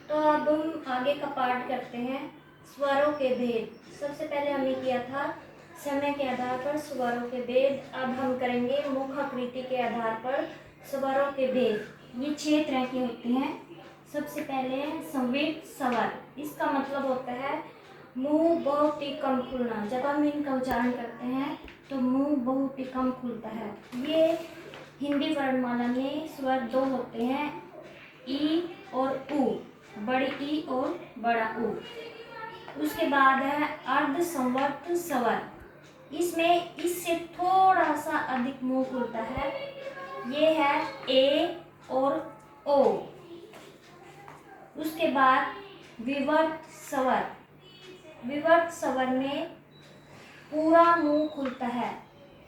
तो अब हम आगे का पार्ट करते हैं, स्वरों के भेद। सबसे पहले हमने किया था समय के आधार पर स्वरों के भेद, अब हम करेंगे मुख आकृति के आधार पर स्वरों के भेद। ये 6 तरह के होते हैं। सबसे पहले है संवृत स्वर। इसका मतलब होता है मुंह बहुत ही कम खुलना। जब हम इनका उच्चारण करते हैं तो मुंह बहुत ही कम खुलता है। ये हिंदी वर्णमाला में स्वर 2 होते हैं, ई और उ, बड़ी ई और बड़ा उ। उसके बाद है अर्ध संवर्त स्वर। इसमें इससे थोड़ा सा अधिक मुंह खुलता है। ये है ए और ओ। उसके बाद विवर्त स्वर। विवर्त स्वर में पूरा मुंह खुलता है,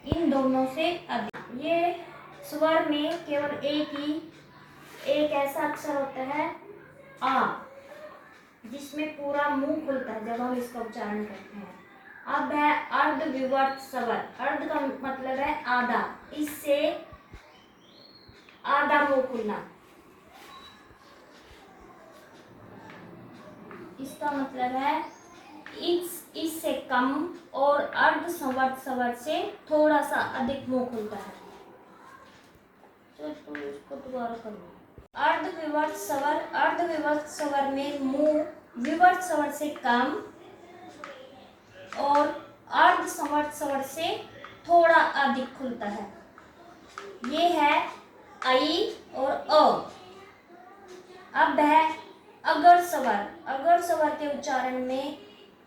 इन दोनों से अधिक। ये स्वर में केवल एक ऐसा अक्षर होता है आ, जिसमें पूरा मुंह खुलता है जब हम इसका उच्चारण करते हैं। अब है अर्ध विवर्त स्वर। अर्ध का मतलब है आधा, इससे आधा मुंह खुलना। इसका मतलब है इससे कम और अर्ध संवर्त स्वर से थोड़ा सा अधिक मुंह खुलता है। तो इसको दोबारा करो। अर्ध विवर्त स्वर। अर्ध विवर्त स्वर में मुंह विवर्त स्वर से कम और अर्ध संवर्त स्वर से थोड़ा अधिक खुलता है। ये है आई और अ। अब है अगर स्वर। अगर स्वर के उच्चारण में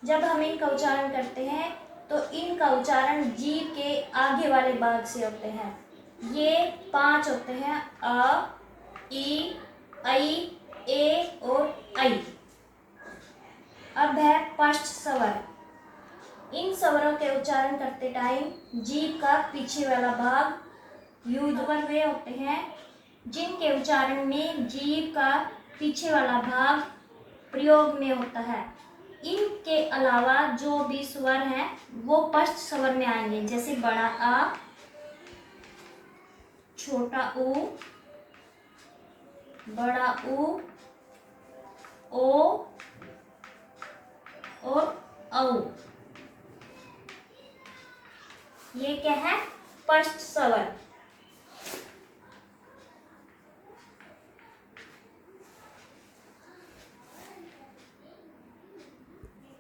जब हम इनका उच्चारण करते हैं तो इनका उच्चारण जीभ के आगे वाले भाग से होते हैं। ये 5 होते हैं, अ, ई, ऐ, ए और ऐ। अब है पश्च स्वर। इन स्वरों के उच्चारण करते टाइम जीभ का पीछे वाला भाग युग्मक वे होते हैं, जिनके उच्चारण में जीभ का पीछे वाला भाग प्रयोग में होता है। इनके अलावा जो भी स्वर हैं वो पश्च स्वर में आएंगे, जैसे बड़ा आ, छोटा ऊ, बड़ा ऊ, ओ और औ। ये क्या है? पश्च स्वर।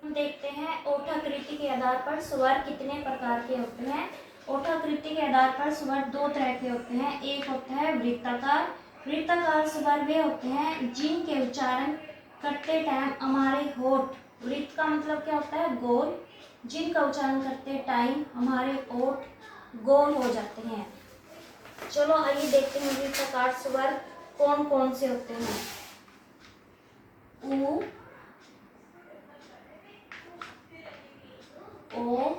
हम देखते हैं ओठाकृति के आधार पर स्वर कितने प्रकार के होते हैं। ओठाकृति के आधार पर स्वर 2 तरह के होते हैं। एक होता है वृत्ताकार। वृत्ताकार स्वर वे होते हैं जिनके उच्चारण करते टाइम हमारे होठ, वृत्त का मतलब क्या होता है? गोल। जिनका उच्चारण करते टाइम हमारे होठ गोल हो जाते हैं। चलो आइए देखते हैं वृत्ताकार स्वर कौन कौन से होते हैं। उ, ओ,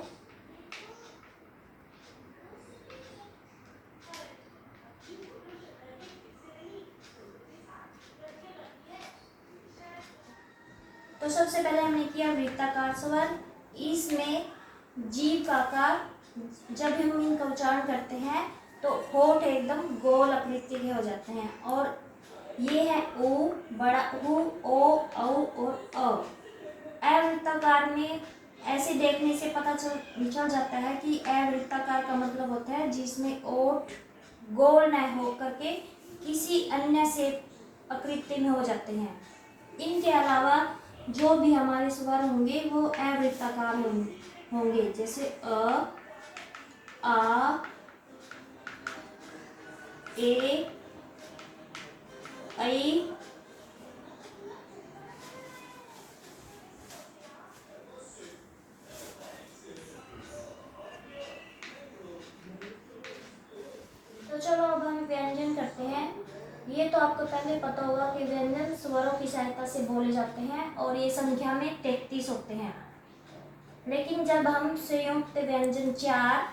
तो सबसे पहले हमने किया वृत्ताकार स्वर। इसमें जीभ का आकार, जब हम इनका उच्चारण करते हैं तो होठ एकदम गोल आकृति के हो जाते हैं। और ये है ऊ, बड़ा ऊ, ओ, औ और अ। अवृत्ताकार में ऐसे देखने से पता चल जाता है कि अवृत्ताकार का मतलब होता है जिसमें ओठ गोल न होकर के किसी अन्य से आकृति में हो जाते हैं। इनके अलावा जो भी हमारे स्वर होंगे वो अवृत्ताकार होंगे, जैसे अ, आ, ए, ऐ, तो चलो अब हम व्यंजन करते हैं। ये तो आपको पहले पता होगा कि व्यंजन स्वरों की सहायता से बोले जाते हैं और ये संख्या में 33 होते हैं। लेकिन जब हम संयुक्त व्यंजन 4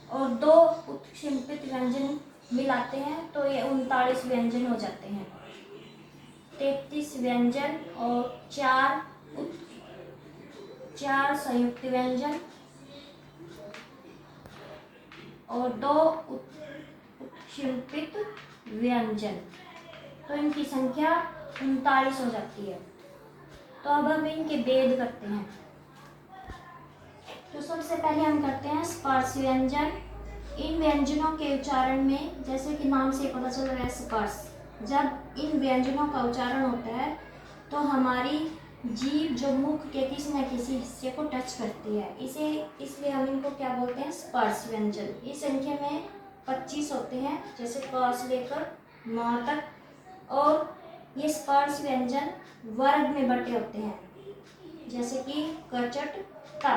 और 2 उत्क्षेपित व्यंजन मिलाते हैं तो ये 39 व्यंजन हो जाते हैं। 33 व्यंजन और 4 संयुक्त व्यंजन और 2 उत्क्षेपित व्यंजन। तो इनकी संख्या 39 हो जाती है। तो अब हम इनके भेद करते हैं। तो सबसे पहले हम करते हैं स्पर्श व्यंजन। इन व्यंजनों के उच्चारण में, जैसे कि नाम से पता चल रहा है स्पर्श, जब इन व्यंजनों का उच्चारण होता है तो हमारी जीभ जो मुख के किसी न किसी हिस्से को टच करती है, इसलिए हम इनको क्या बोलते हैं, स्पर्श व्यंजन। इस संख्या में 25 होते हैं, जैसे क से लेकर म तक। और ये स्पर्श व्यंजन वर्ग में बटे होते हैं, जैसे कि कचट ता।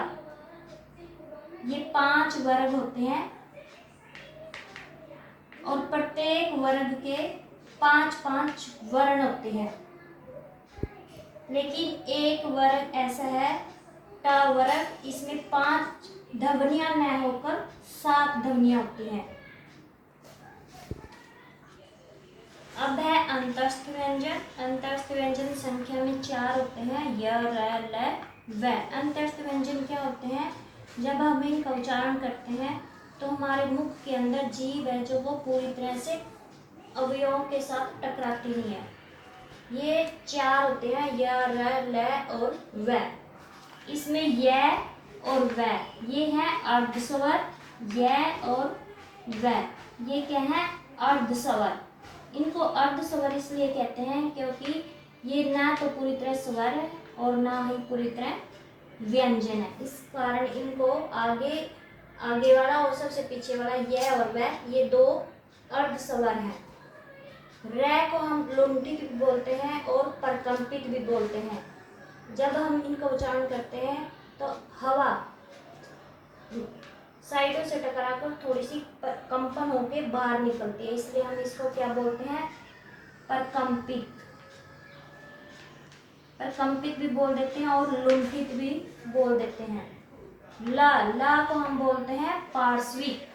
ये 5 वर्ग होते हैं और प्रत्येक वर्ग के 5-5 वर्ण होते हैं। लेकिन एक वर्ग ऐसा है ट वर्ग, इसमें 5 ध्वनियां न होकर 7 ध्वनियां होती हैं। अब है अंतस्थ व्यंजन। अंतस्थ व्यंजन संख्या में 4 होते हैं, य, र, ल, व। अंतस्थ व्यंजन क्या होते हैं, जब हम इनका उच्चारण करते हैं तो हमारे मुख के अंदर जीभ है जो वो पूरी तरह से अवयवों के साथ टकराती नहीं है। ये 4 होते हैं, य, र, ल और व। इसमें य और व ये हैं अर्धस्वर, य और व ये क्या है, अर्धस्वर। इनको अर्धस्वर इसलिए कहते हैं क्योंकि ये ना तो पूरी तरह स्वर है और ना ही पूरी तरह व्यंजन है। इस कारण इनको आगे वाला और सबसे पीछे वाला य और व ये 2 अर्धस्वर हैं। र को हम लुंठित भी बोलते हैं और प्रकंपित भी बोलते हैं। जब हम इनका उच्चारण करते हैं तो हवा साइडों से टकराकर थोड़ी सी कंपन होकर बाहर निकलती है, इसलिए हम इसको क्या बोलते हैं, प्रकंपित। प्रकंपित भी बोल देते हैं और लुंठित भी बोल देते हैं। ला को हम बोलते हैं पार्श्विक।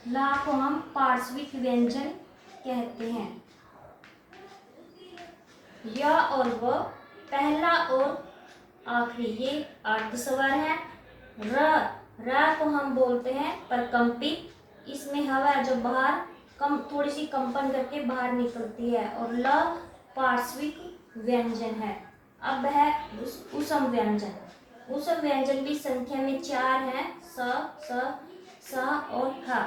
ला को हम पार्श्विक व्यंजन कहते हैं। य और व पहला और आखिरी ये अर्धस्वर है। र को हम बोलते हैं प्रकंपित। इसमें हवा जो बाहर थोड़ी सी कंपन करके बाहर निकलती है। और ल पार्श्विक व्यंजन है। अब है उसम व्यंजन। उसम व्यंजन भी संख्या में 4 है, स और ह।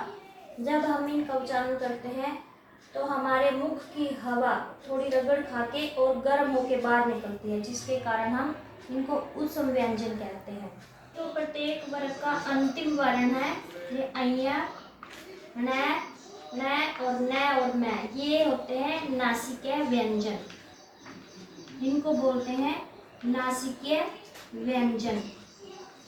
जब हम इनका उच्चारण करते हैं तो हमारे मुख की हवा थोड़ी रगड़ खाके और गर्म होके बाहर निकलती है, जिसके कारण हम इनको उसम व्यंजन कहते हैं। तो प्रत्येक वर्ग का अंतिम वर्ण है ये अय्या, न और मैं, ये होते हैं नासिकीय व्यंजन। इनको बोलते हैं नासिकीय व्यंजन।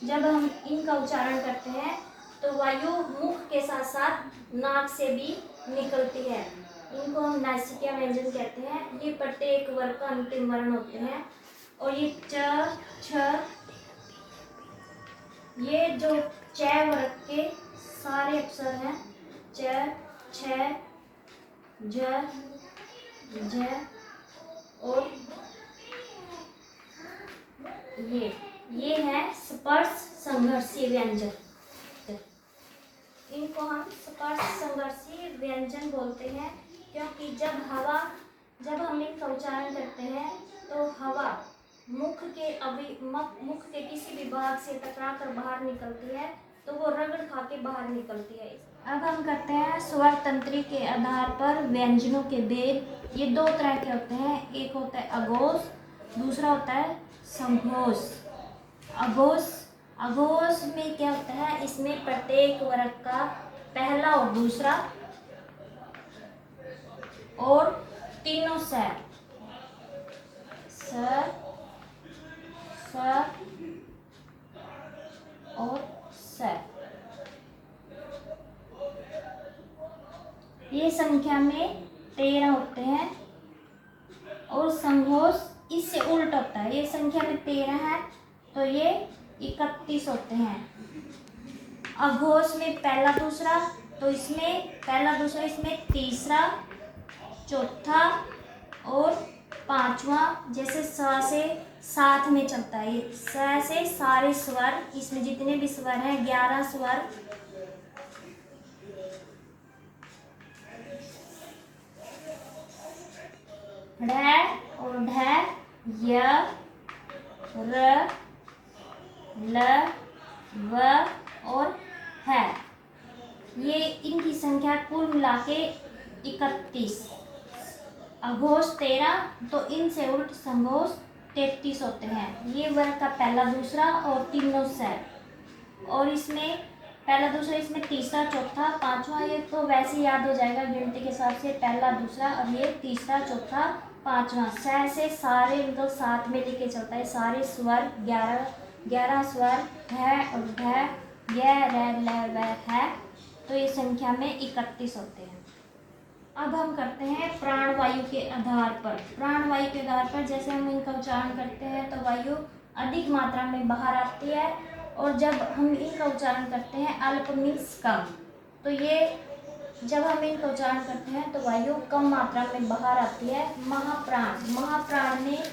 जब हम इनका उच्चारण करते हैं तो वायु मुख के साथ साथ नाक से भी निकलती है, इनको हम नासिकीय व्यंजन कहते हैं। ये प्रत्येक वर्ग का अंतिम वर्ण होते हैं। और ये च, छ, ये जो च वर्ग के सारे अक्षर हैं, च, छ, ज, झ और ये है स्पर्श संघर्षीय व्यंजन। इनको हम स्पर्श संघर्षीय व्यंजन बोलते हैं क्योंकि जब हम इनका उच्चारण करते हैं तो हवा मुख के किसी भी भाग से टकराकर बाहर निकलती है, तो वो रगड़ खा के बाहर निकलती है। अब हम करते हैं स्वर तंत्री के आधार पर व्यंजनों के भेद। ये 2 तरह के होते हैं, एक होता है अघोष, दूसरा होता है संघोष। अघोष में क्या होता है, इसमें प्रत्येक वर्ग का पहला और दूसरा और तीनों स्वर और स ये संख्या में 13 होते हैं। और संघोष इससे उल्टा होता है, ये संख्या में 13 है तो ये 31 होते हैं। अघोष में पहला दूसरा, तो इसमें पहला दूसरा, इसमें तीसरा, चौथा और पांचवा, जैसे स से साथ में चलता है। ये स से सारे स्वर, इसमें जितने भी स्वर हैं 11 स्वर, ढ और ढ, य, र, ल, व और है। ये इनकी संख्या कुल मिला के 31। अघोष 13, तो इनसे उल्ट संघोष 33 होते हैं। ये वर्ग का पहला दूसरा और तीनों सेट। और इसमें पहला दूसरा, इसमें तीसरा चौथा पांचवा, ये तो वैसे याद हो जाएगा गिनती के हिसाब से, पहला दूसरा और ये तीसरा चौथा पांचवा। स से सारे मतलब साथ में लेके चलता है, सारे स्वर 11 स्वर है और ढ, य, र, ल, व है। तो ये संख्या में 31 होते हैं। अब हम करते हैं प्राणवायु के आधार पर। प्राणवायु के आधार पर जैसे हम इनका उच्चारण करते हैं तो वायु अधिक मात्रा में बाहर आती है, और जब हम इनका उच्चारण करते हैं अल्प मीन्स कम, तो ये जब हम इनका उच्चारण करते हैं तो वायु कम मात्रा में बाहर आती है। महाप्राण, महाप्राण में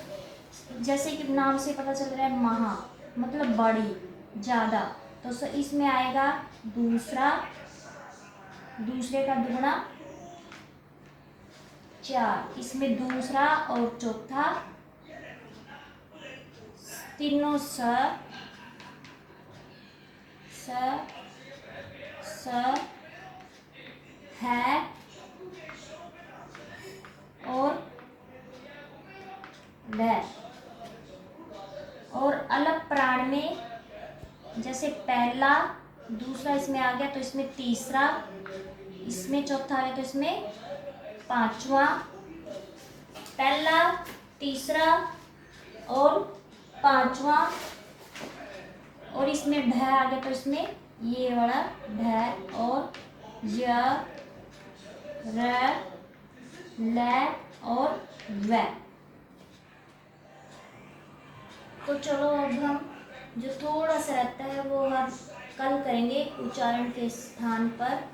जैसे कि नाम से पता चल रहा है महा मतलब बड़ी, ज़्यादा, तो इसमें आएगा दूसरा, दूसरे का दुगुना 4, इसमें दूसरा और चौथा, तीनों स है और वह। और अलग प्राण में जैसे पहला दूसरा इसमें आ गया तो इसमें तीसरा, इसमें चौथा आ गया तो इसमें पांचवा, पहला तीसरा और पांचवा, और इसमें ढ आ गया तो इसमें ये वाला ढ और य, र, ल और व। तो चलो अब हम जो थोड़ा सा रहता है वो हम कल करेंगे उच्चारण के स्थान पर,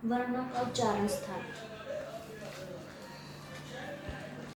वर्णों का उच्चारण स्थान।